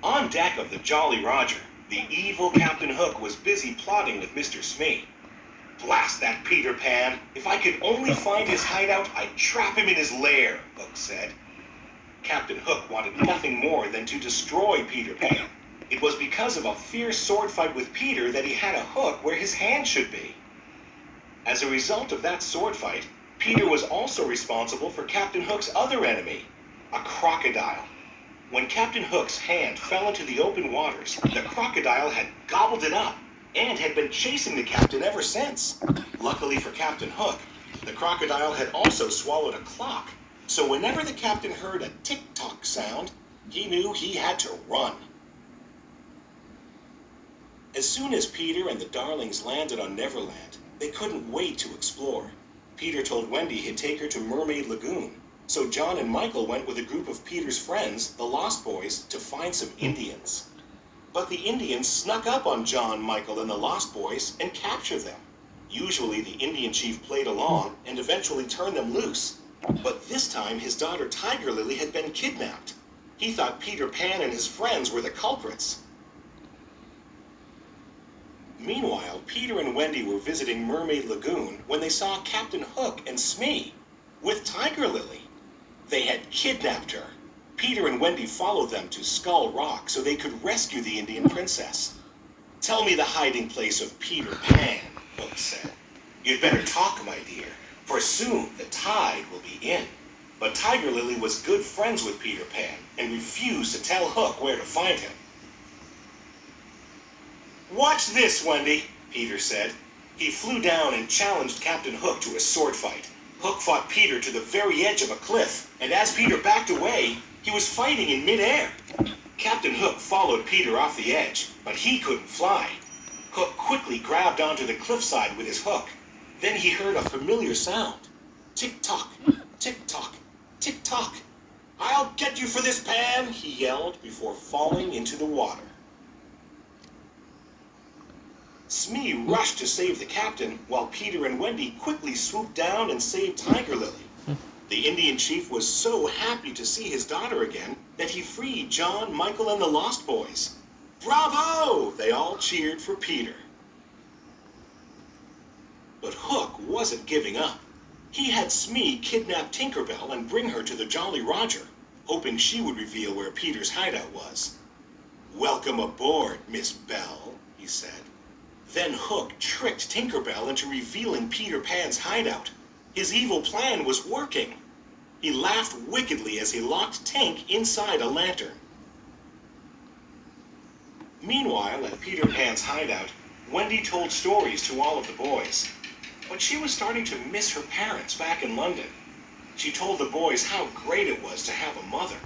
On deck of the Jolly Roger, the evil Captain Hook was busy plotting with Mr. Smee. "Blast that Peter Pan! If I could only find his hideout, I'd trap him in his lair," Hook said. Captain Hook wanted nothing more than to destroy Peter Pan. It was because of a fierce sword fight with Peter that he had a hook where his hand should be. As a result of that sword fight, Peter was also responsible for Captain Hook's other enemy, a crocodile. When Captain Hook's hand fell into the open waters, the crocodile had gobbled it up and had been chasing the captain ever since. Luckily for Captain Hook, the crocodile had also swallowed a clock, so whenever the captain heard a tick-tock sound, he knew he had to run. As soon as Peter and the Darlings landed on Neverland, they couldn't wait to explore. Peter told Wendy he'd take her to Mermaid Lagoon, so John and Michael went with a group of Peter's friends, the Lost Boys, to find some Indians. But the Indians snuck up on John, Michael, and the Lost Boys and captured them. Usually the Indian chief played along and eventually turned them loose. But this time his daughter Tiger Lily had been kidnapped. He thought Peter Pan and his friends were the culprits. Meanwhile, Peter and Wendy were visiting Mermaid Lagoon when they saw Captain Hook and Smee with Tiger Lily. They had kidnapped her. Peter and Wendy followed them to Skull Rock so they could rescue the Indian princess. "Tell me the hiding place of Peter Pan," Hook said. "You'd better talk, my dear, for soon the tide will be in." But Tiger Lily was good friends with Peter Pan and refused to tell Hook where to find him. "Watch this, Wendy," Peter said. He flew down and challenged Captain Hook to a sword fight. Hook fought Peter to the very edge of a cliff, and as Peter backed away, he was fighting in midair. Captain Hook followed Peter off the edge, but he couldn't fly. Hook quickly grabbed onto the cliffside with his hook. Then he heard a familiar sound. Tick-tock, tick-tock, tick-tock. "I'll get you for this, Pan," he yelled before falling into the water. Smee rushed to save the captain, while Peter and Wendy quickly swooped down and saved Tiger Lily. The Indian chief was so happy to see his daughter again that he freed John, Michael, and the Lost Boys. "Bravo!" They all cheered for Peter. But Hook wasn't giving up. He had Smee kidnap Tinkerbell and bring her to the Jolly Roger, hoping she would reveal where Peter's hideout was. "Welcome aboard, Miss Bell," he said. Then Hook tricked Tinkerbell into revealing Peter Pan's hideout. His evil plan was working. He laughed wickedly as he locked Tink inside a lantern. Meanwhile, at Peter Pan's hideout, Wendy told stories to all of the boys. But she was starting to miss her parents back in London. She told the boys how great it was to have a mother.